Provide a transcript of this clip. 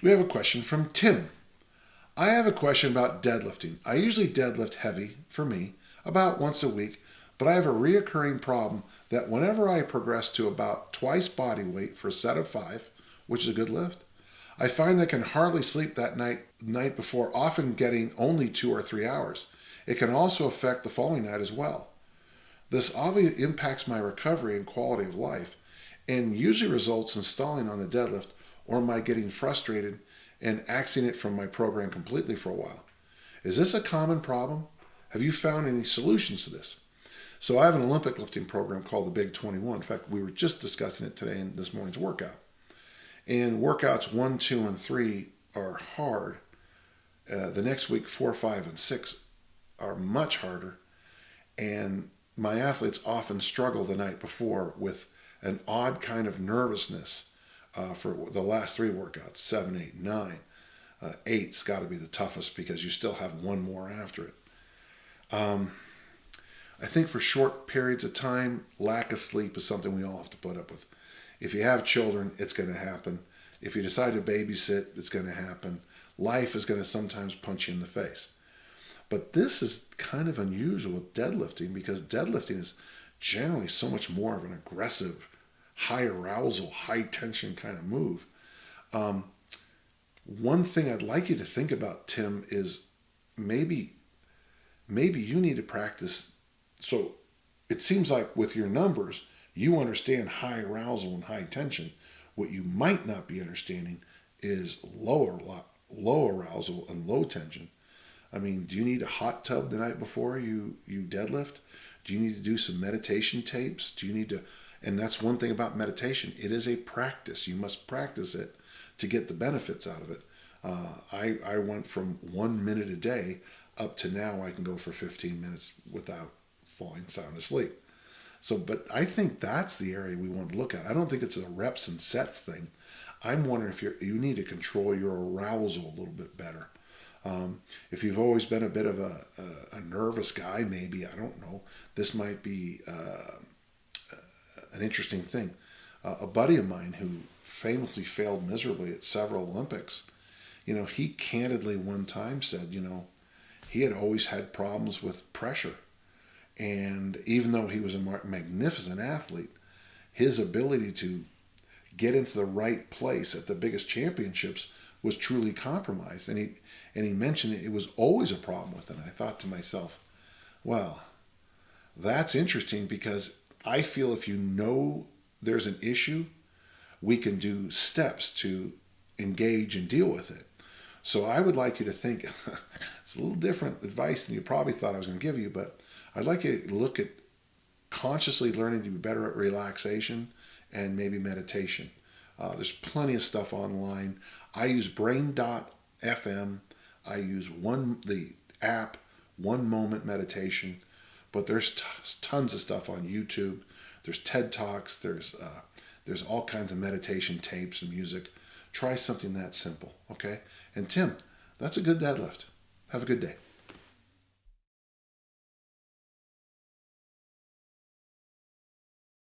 We have a question from Tim. I have a question about deadlifting. I usually deadlift heavy, for me, about once a week, but I have a reoccurring problem that whenever I progress to about twice body weight for a set of 5, which is a good lift, I find I can hardly sleep that night before, often getting only 2 or 3 hours. It can also affect the following night as well. This obviously impacts my recovery and quality of life, and usually results in stalling on the deadlift or my getting frustrated and axing it from my program completely for a while. Is this a common problem? Have you found any solutions to this? So I have an Olympic lifting program called the Big 21. In fact, we were just discussing it today in this morning's workout. And workouts 1, 2, and 3 are hard. The next week, 4, 5, and 6 are much harder. And my athletes often struggle the night before with an odd kind of nervousness for the last 3 workouts, 7, 8, 9. 8's got to be the toughest because you still have one more after it. I think for short periods of time, lack of sleep is something we all have to put up with. If you have children, it's going to happen. If you decide to babysit, it's going to happen. Life is going to sometimes punch you in the face. But this is kind of unusual with deadlifting because deadlifting is generally so much more of an aggressive, high arousal, high tension kind of move. One thing I'd like you to think about, Tim, is maybe you need to practice. So it seems like with your numbers, you understand high arousal and high tension. What you might not be understanding is low arousal and low tension. I mean, do you need a hot tub the night before you deadlift? Do you need to do some meditation tapes? Do you need to, and that's one thing about meditation. It is a practice. You must practice it to get the benefits out of it. I went from 1 minute a day up to now I can go for 15 minutes without falling sound asleep. So, but I think that's the area we want to look at. I don't think it's a reps and sets thing. I'm wondering if you need to control your arousal a little bit better. If you've always been a bit of a nervous guy, maybe, I don't know, this might be an interesting thing. A buddy of mine who famously failed miserably at several Olympics, he candidly one time said, he had always had problems with pressure. And even though he was a magnificent athlete, his ability to get into the right place at the biggest championships was truly compromised. And he mentioned it was always a problem with it. And I thought to myself, well, that's interesting because I feel if you know there's an issue, we can do steps to engage and deal with it. So I would like you to think, it's a little different advice than you probably thought I was going to give you, but I'd like you to look at consciously learning to be better at relaxation and maybe meditation. There's plenty of stuff online. I use brain.fm. I use the app, 1 Moment Meditation, but there's tons of stuff on YouTube. There's TED Talks. There's all kinds of meditation tapes and music. Try something that simple, okay? And Tim, that's a good deadlift. Have a good day.